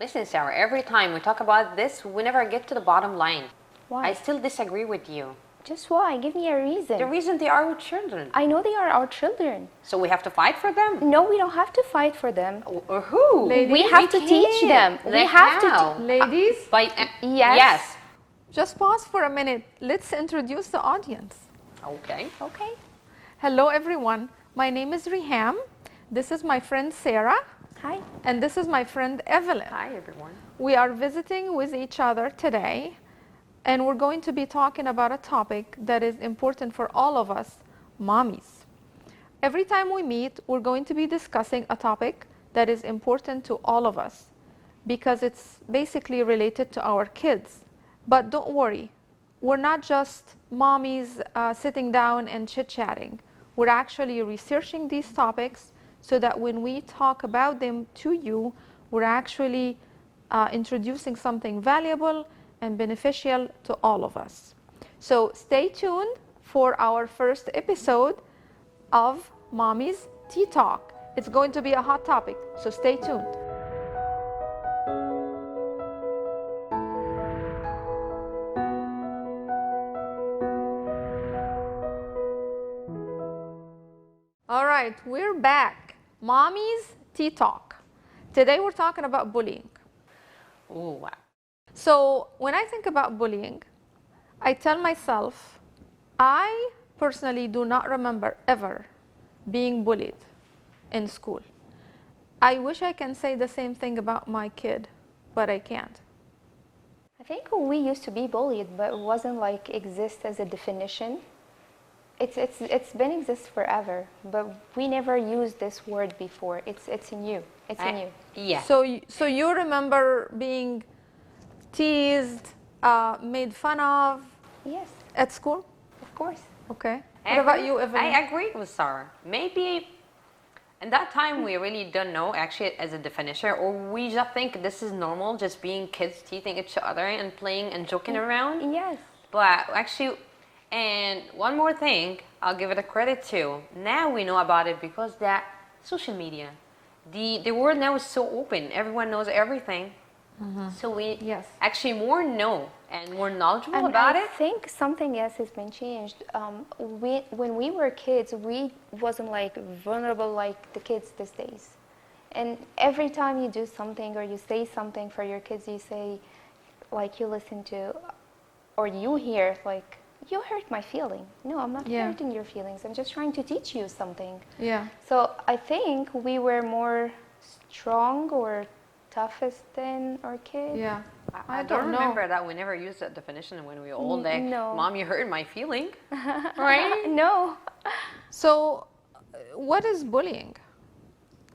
Listen, Sarah, every time we talk about this, we never get to the bottom line. Why? I still disagree with you. Just why? Give me a reason. The reason they are our children. I know they are our children. So we have to fight for them? No, we don't have to fight for them. Or who? Ladies, we have to teach them. We Like have how? to. Ladies, Yes. just pause for a minute. Let's introduce the audience. Okay. Okay. Hello, everyone. My name is Riham. This is my friend Sarah, Hi. and this is my friend Evelyn. Hi, everyone. We are visiting with each other today, and we're going to be talking about a topic that is important for all of us, mommies. Every time we meet, we're going to be discussing a topic that is important to all of us because it's basically related to our kids. But don't worry, we're not just mommies sitting down and chit-chatting. We're actually researching these topics so that when we talk about them to you, we're actually introducing something valuable and beneficial to all of us. So stay tuned for our first episode of Mommy's Tea Talk. It's going to be a hot topic, so stay tuned. All right, we're back. Mommy's Tea Talk. Today we're talking about bullying. Oh, wow. So when I think about bullying, I tell myself, I personally do not remember ever being bullied in school. I wish I can say the same thing about my kid, but I can't. I think we used to be bullied, but it wasn't like exist as a definition. It's been exist forever, but we never used this word before. It's new. It's new. Yeah. So you remember being teased, made fun of Yes, at school? of course. Okay. I What about agree- you, Evelyn? I agree with Sarah. Maybe in that time we really don't know actually as a definition, or we just think this is normal, just being kids teasing each other and playing and joking around. Yes. But actually, and one more thing, I'll give it a credit to. Now we know about it because that social media, the world now is so open. Everyone knows everything. So we Yes. actually more know and more knowledgeable And about I it. think something else has been changed. When we were kids, we wasn't like vulnerable like the kids these days. And every time you do something or you say something for your kids, you say, like you listen to, or you hear, like, you hurt my feeling. No, I'm not Yeah. hurting your feelings. I'm just trying to teach you something. Yeah. So I think we were more strong or toughest than our kids. Yeah. I don't remember that we never used that definition when we were old. Like, no. Mom, you hurt my feeling, right? No. So, what is bullying?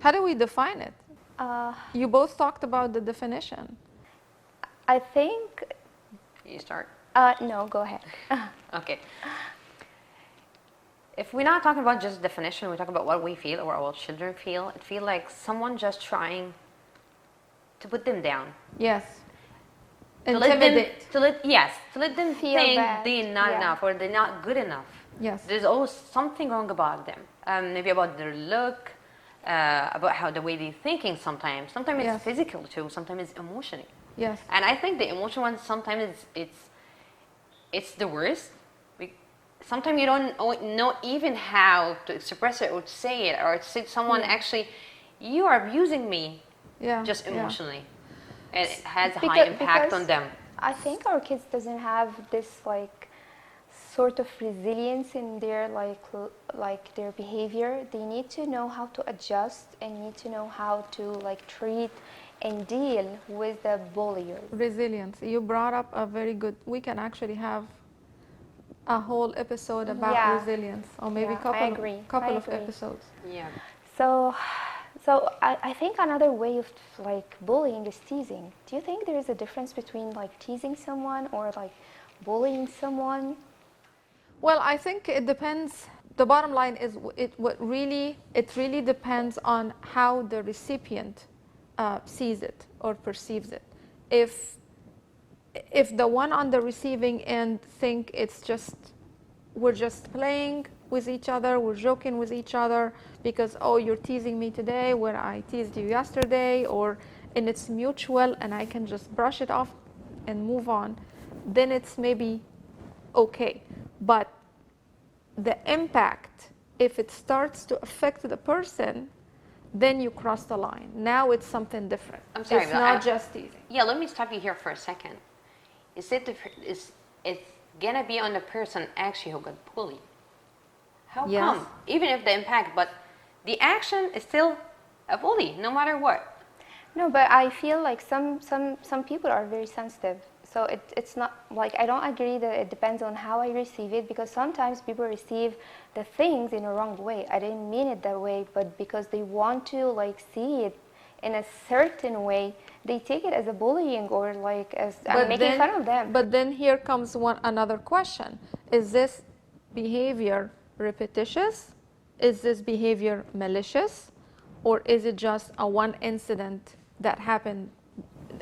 How do we define it? You both talked about the definition. I think, You start. no, go ahead. Okay. If we're not talking about just definition, we talk about what we feel or our children feel. It feels like someone just trying to put them down. Yes. To let them, Intimidate. to let them Feel think bad. they're not Yeah. enough or they're not good enough. Yes. There's always something wrong about them. Maybe about their look, about how the way they're thinking sometimes. Sometimes Yes. it's physical too, sometimes it's emotional. Yes. And I think the emotional one sometimes it's the worst. Sometimes you don't know even how to express it or to say it or to say to someone actually, you are abusing me, Yeah. just yeah. emotionally. And it has a high Because- impact because on them. I think our kids doesn't have this like sort of resilience in their like their behavior. They need to know how to adjust and need to know how to like treat and deal with the bullier. Resilience. You brought up a very good. We can actually have a whole episode about Yeah. resilience, or maybe Yeah, I couple agree. couple I of agree. episodes. Yeah. So I think another way of like bullying is teasing. Do you think there is a difference between like teasing someone or like bullying someone? Well, I think it depends. The bottom line is it really depends on how the recipient sees it or perceives it. If the one on the receiving end think it's just we're just playing with each other, we're joking with each other because, oh, you're teasing me today when I teased you yesterday, or and it's mutual and I can just brush it off and move on, then it's maybe okay. But the impact, if it starts to affect the person, then you cross the line. Now it's something different. I'm sorry, it's but not just teasing. Yeah, let me stop you here for a second. Is it's gonna be on the person actually who got bullied? How Yes. come? Even if the impact, but the action is still a bully, no matter what. No, but I feel like some people are very sensitive. So it's not like, I don't agree that it depends on how I receive it, because sometimes people receive the things in a wrong way. I didn't mean it that way, but because they want to like see it in a certain way, they take it as a bullying, or like as I'm making fun of them. But then here comes another question. Is this behavior repetitious? Is this behavior malicious? Or is it just a one incident that happened?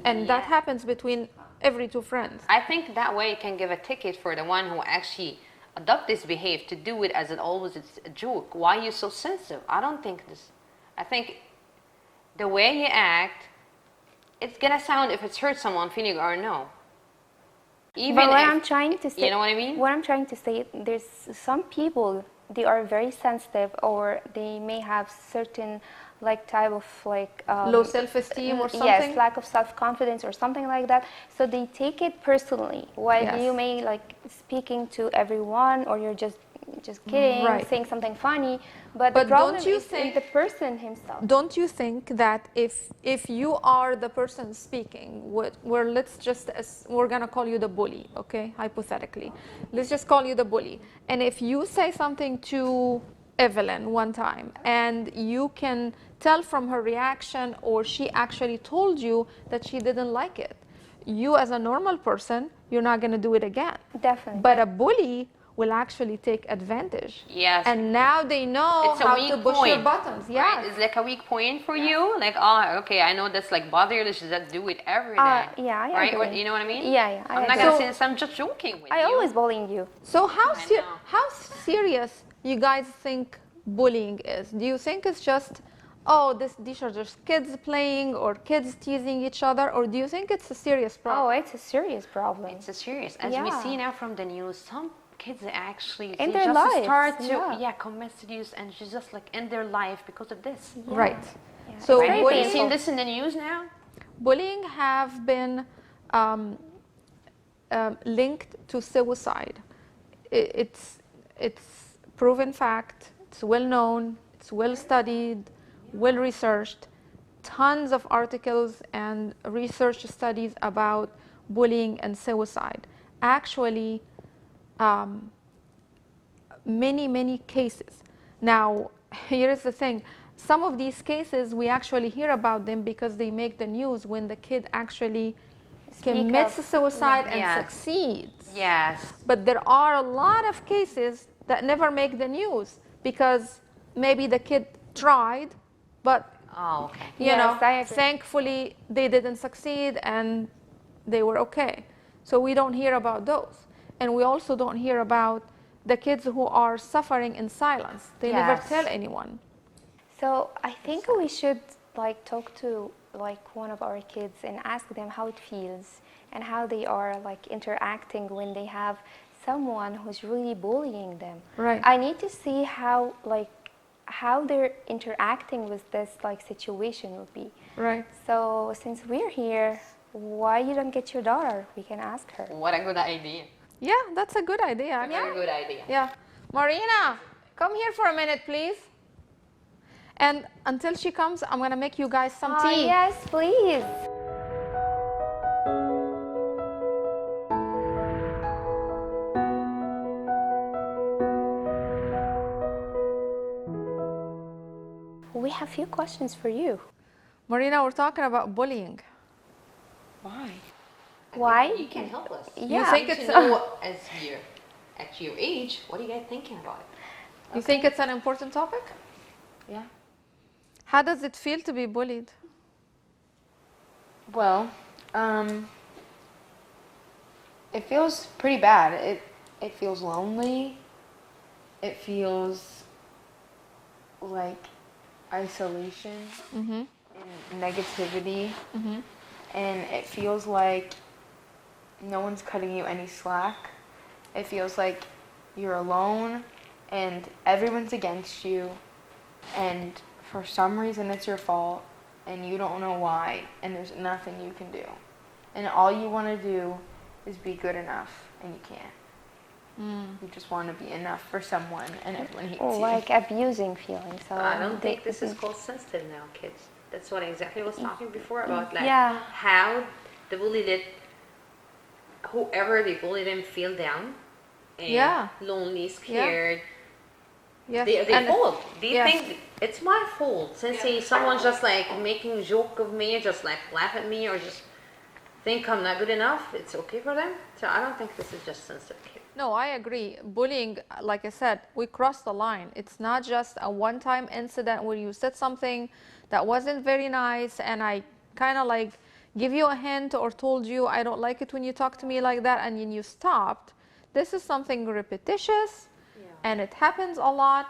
And that happens between every two friends. I think that way it can give a ticket for the one who actually adopt this behavior to do it as it always it's a joke. Why are you so sensitive? I don't think this. I think the way you act, it's gonna sound if it's hurt someone feeling or no. Even but what if, I'm trying to say, you know what I mean? What I'm trying to say, there's some people, they are very sensitive, or they may have certain like type of like low self-esteem or something? Yes, lack of self-confidence or something like that. So they take it personally, while Yes. you may like speaking to everyone, or you're just kidding, Right. saying something funny. But But the problem don't you is think- in the person himself. Don't you think that if you are the person speaking, where let's just, we're gonna call you the bully, okay, hypothetically. Let's just call you the bully. And if you say something to Evelyn one time, and you can tell from her reaction, or she actually told you that she didn't like it, you as a normal person, you're not gonna do it again. Definitely. But a bully will actually take advantage. Yes. And now they know It's a how weak to push point, your buttons. Yeah. Right? It's like a weak point for you. Like, oh, okay, I know that's like bother you. Let's just do it every day. Yeah, I right? agree. You know what I mean? Yeah, I'm I not agree. gonna So- say this. I'm just joking with I you. always bullying you. So know. how serious you guys think bullying is? Do you think it's just, oh, these are just kids playing or kids teasing each other, or do you think it's a serious problem? Oh, it's a serious problem. It's a serious. As we Yeah. see now from the news, some kids actually In they their just lives, start to yeah. commit seduce, and she's just like in their life because of this. Right. Yeah, So it's very Right? You painful. seen this in the news now? Bullying have been linked to suicide. It's proven fact. It's well known. It's well studied, well researched. Tons of articles and research studies about bullying and suicide. Actually, many cases. Now, here's the thing. Some of these cases, we actually hear about them because they make the news when the kid actually commits up. suicide and Yes. succeeds. Yes. But there are a lot of cases that never make the news because maybe the kid tried, but Oh, okay. you Yes, know, I agree. thankfully they didn't succeed and they were okay. So we don't hear about those. And we also don't hear about the kids who are suffering in silence. They never Yes. tell anyone. So I think we should like talk to like one of our kids and ask them how it feels and how they are like interacting when they have someone who's really bullying them. Right. I need to see how they're interacting with this like situation would be. Right. So since we're here, why you don't get your daughter? We can ask her. What a good idea. Yeah, that's a good idea. actually. Very good idea. Yeah. Marina, come here for a minute, please. And until she comes, I'm going to make you guys some Oh, tea. yes, please. We have a few questions for you. Marina, we're talking about bullying. Why? Why? You can help us. Yeah. You think To it's know as your at your age, what are you guys thinking about it? You think it's an important topic? Yeah. How does it feel to be bullied? Well, it feels pretty bad. It feels lonely. It feels like isolation. Mm-hmm. And negativity, and it feels like no one's cutting you any slack. It feels like you're alone and everyone's against you, and for some reason it's your fault and you don't know why, and there's nothing you can do. And all you want to do is be good enough, and you can't. You just want to be enough for someone, and everyone hates you. Like abusing feelings. So I don't think this is called sensitive now, kids. That's what exactly I was talking before about, like Yeah. how the bully did, whoever they bullied them feel down and lonely, scared. Yes. They And fault. Do you yes. think it's my fault since someone's just like making a joke of me, just like laugh at me, or just think I'm not good enough? It's okay for them. So I don't think this is just sensitive kids. No, I agree. Bullying, like I said, we crossed the line. It's not just a one-time incident where you said something that wasn't very nice and I kind of like give you a hint or told you I don't like it when you talk to me like that, and then you stopped. This is something repetitious, and it happens a lot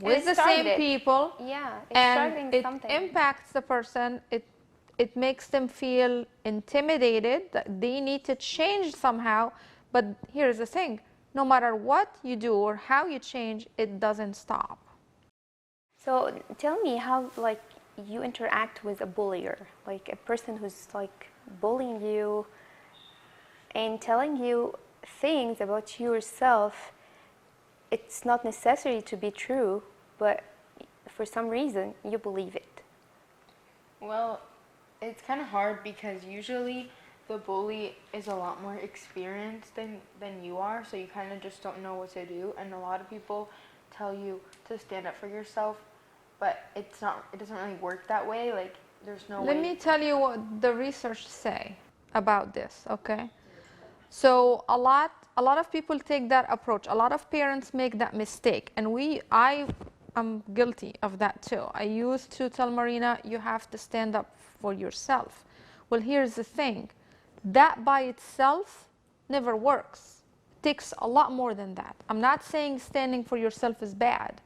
with the same people. Yeah, it's And starting it something. impacts the person. It makes them feel intimidated that they need to change somehow. But here's the thing, no matter what you do or how you change, it doesn't stop. So tell me how like you interact with a bullier, like a person who's like bullying you and telling you things about yourself. It's not necessary to be true, but for some reason you believe it. Well, it's kind of hard because usually the bully is a lot more experienced than you are, so you kind of just don't know what to do. And a lot of people tell you to stand up for yourself, but it doesn't really work that way. Like, there's no way. Let me tell you what the research say about this, okay? So a lot of people take that approach. A lot of parents make that mistake, and I am guilty of that too. I used to tell Marina, you have to stand up for yourself. Well, here's the thing. That by itself never works. It takes a lot more than that. I'm not saying standing for yourself is bad,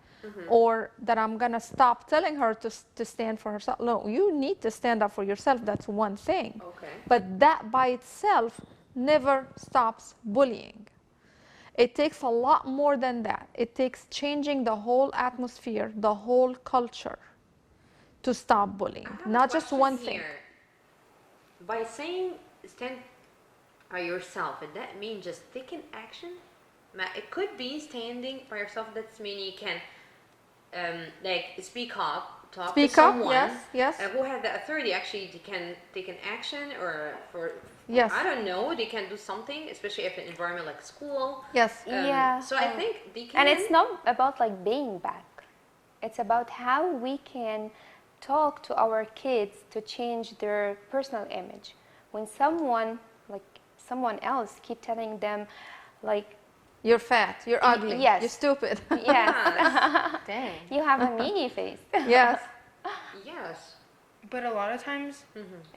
or that I'm gonna stop telling her to stand for herself. No, you need to stand up for yourself. That's one thing. Okay. But that by itself never stops bullying. It takes a lot more than that. It takes changing the whole atmosphere, the whole culture to stop bullying, not just one thing. By saying stand by yourself, and that means just taking action. It could be standing by yourself. That's meaning you can like speak up, talk to someone yes. Who has the authority. Actually, they can take an action, or for Yes. I don't know, they can do something, especially if an environment like school. Yes. Yeah. So I think they can. And it's not about like being back. It's about how we can talk to our kids to change their personal image. When someone else keep telling them like, You're fat, you're ugly, yes. you're stupid. yes, Dang. you have a meanie face. Yes. Yes. But a lot of times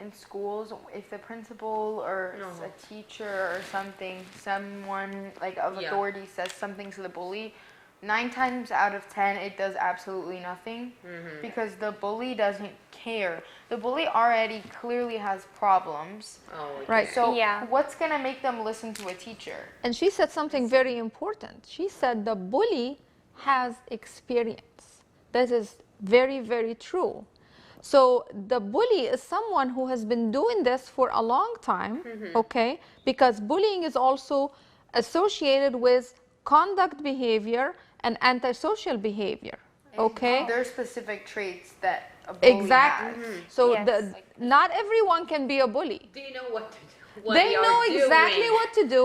in schools, if the principal or a teacher or something, someone like of authority says something to the bully, 9 times out of 10 it does absolutely nothing, because the bully doesn't care. The bully already clearly has problems. Oh, Right. So Yeah. what's gonna make them listen to a teacher? And she said something very important. She said the bully has experience. That is very, very true. So the bully is someone who has been doing this for a long time, okay? Because bullying is also associated with conduct behavior and antisocial behavior, okay? There are specific traits that a bully Exactly. has. So Yes. not everyone can be a bully. They know what to do. What They are know exactly doing. what to do.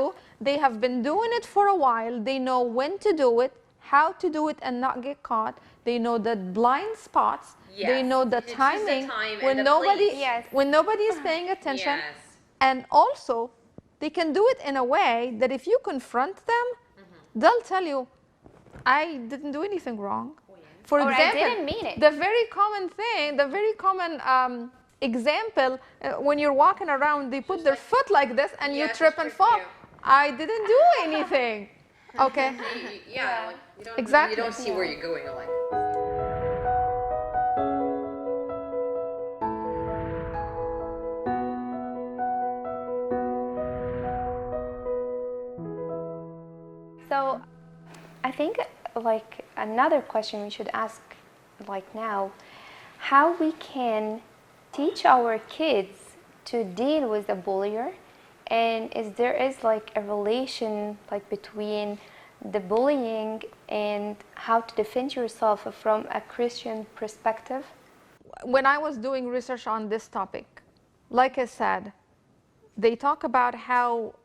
They have been doing it for a while. They know when to do it, how to do it and not get caught. They know the blind spots. They Yes. know the It's just the timing time and when the nobody place. Yes. when nobody is paying attention. Yes. And also, they can do it in a way that if you confront them, they'll tell you, I didn't do anything wrong. For Or I example, didn't mean it. the very common thing, the very common example, when you're walking around, they put their foot like this and you Yes, trip it's and true. fall. I didn't do anything. Okay? Yeah. Like, Exactly. You don't see where you're going. Like. like another question we should ask like now, how we can teach our kids to deal with a bullier, and is there is like a relation like between the bullying and how to defend yourself from a Christian perspective? When I was doing research on this topic, like I said, they talk about how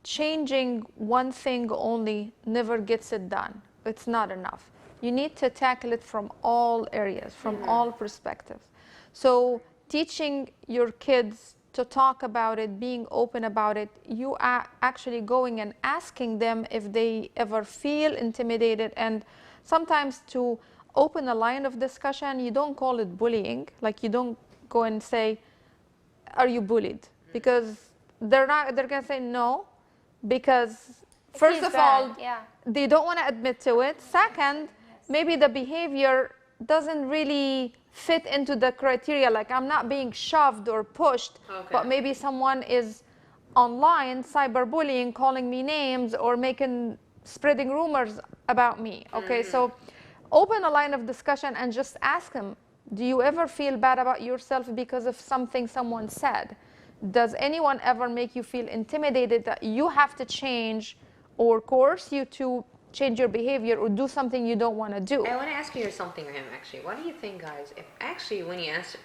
changing one thing only never gets it done. It's not enough. You need to tackle it from all areas, from all perspectives. So teaching your kids to talk about it, being open about it, you are actually going and asking them if they ever feel intimidated, and sometimes to open a line of discussion. You don't call it bullying, like you don't go and say, are you bullied? Because they're gonna say no, because first of all, they don't want to admit to it. Second, maybe the behavior doesn't really fit into the criteria, like I'm not being shoved or pushed, but maybe someone is online cyberbullying, calling me names or spreading rumors about me. Okay, so open a line of discussion and just ask them, do you ever feel bad about yourself because of something someone said? Does anyone ever make you feel intimidated that you have to change or coerce you to change your behavior or do something you don't want to do? I want to ask you something, Riham, actually. What do you think, guys, if actually when you ask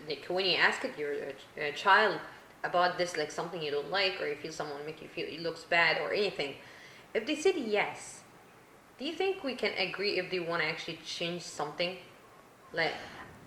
your child about this, like something you don't like, or you feel someone make you feel it looks bad or anything, if they said yes, do you think we can agree if they want to actually change something? Like,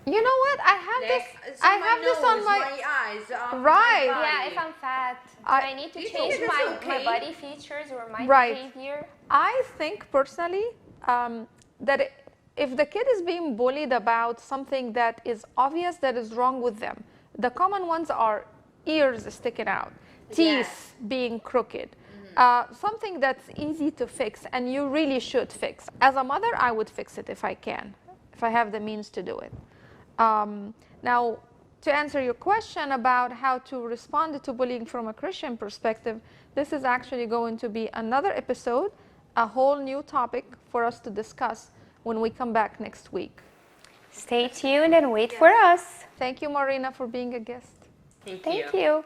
you know what? I have this on my eyes. Right. My body. Yeah, if I'm fat, do I need to change my body features or my behavior? I think personally that if the kid is being bullied about something that is obvious that is wrong with them, the common ones are ears sticking out, teeth being crooked, something that's easy to fix and you really should fix. As a mother, I would fix it if I can, if I have the means to do it. Now, to answer your question about how to respond to bullying from a Christian perspective, this is actually going to be another episode, a whole new topic for us to discuss when we come back next week. Stay tuned and wait for us. Thank you, Marina, for being a guest. Thank you.